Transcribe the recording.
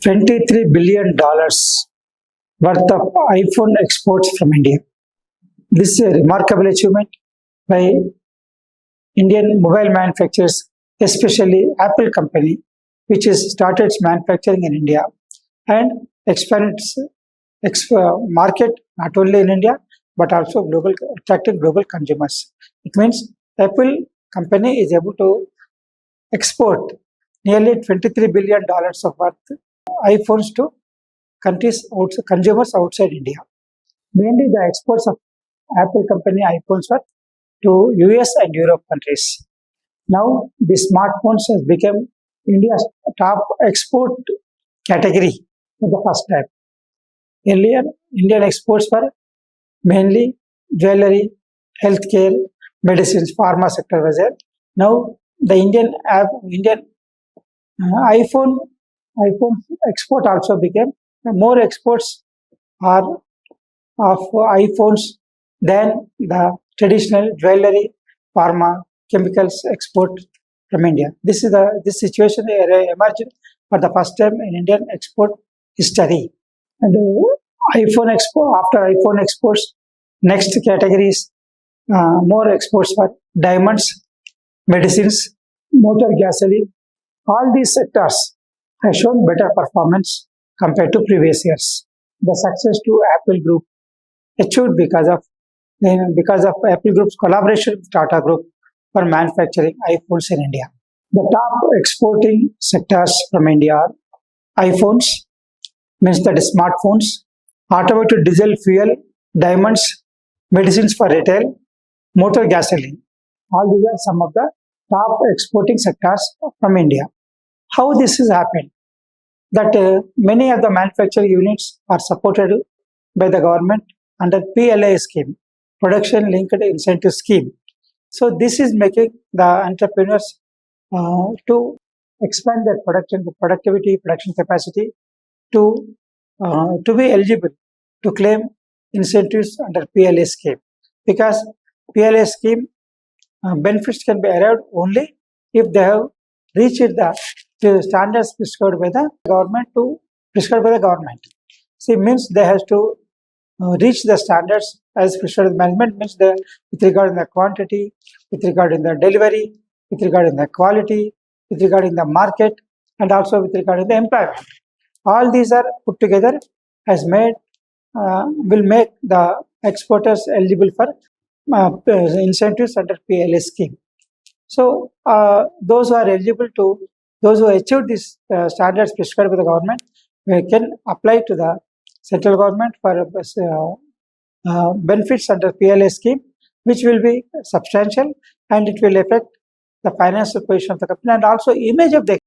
$23 billion worth of iPhone exports from India. This is a remarkable achievement by Indian mobile manufacturers, especially Apple company, which has started its manufacturing in India and expanded its market not only in India but also attracting global consumers. It means Apple company is able to export nearly $23 billion of worth iPhones to consumers outside India. Mainly the exports of Apple company iPhones were to US and Europe countries. Now the smartphones has become India's top export category for the first time. Earlier, Indian exports were mainly jewelry, healthcare, medicines, pharma sector was there. Now the Indian iPhone export also became more exports are of iPhones than the traditional jewelry, pharma, chemicals export from India. This situation emerged for the first time in Indian export history. And after iPhone exports, next categories more exports were diamonds, medicines, motor gasoline. All these sectors have shown better performance compared to previous years. The success to Apple Group achieved because of Apple Group's collaboration with Tata Group for manufacturing iPhones in India. The top exporting sectors from India are iPhones, means that smartphones, automotive diesel fuel, diamonds, medicines for retail, motor gasoline. All these are some of the top exporting sectors from India. How this has happened? That many of the manufacturing units are supported by the government under PLI scheme, Production Linked Incentive Scheme. So this is making the entrepreneurs to expand their production capacity to be eligible to claim incentives under PLI scheme, because PLI scheme benefits can be arrived only if they have reached the standards prescribed by the government. See, means they have to reach the standards as prescribed by management, means with regard to the quantity, with regard to the delivery, with regard to the quality, with regard to the market, and also with regard to the employment. All these are put together will make the exporters eligible for incentives under PLI scheme. So those who achieve these standards prescribed by the government can apply to the central government for benefits under PLI scheme, which will be substantial and it will affect the financial position of the company and also image of the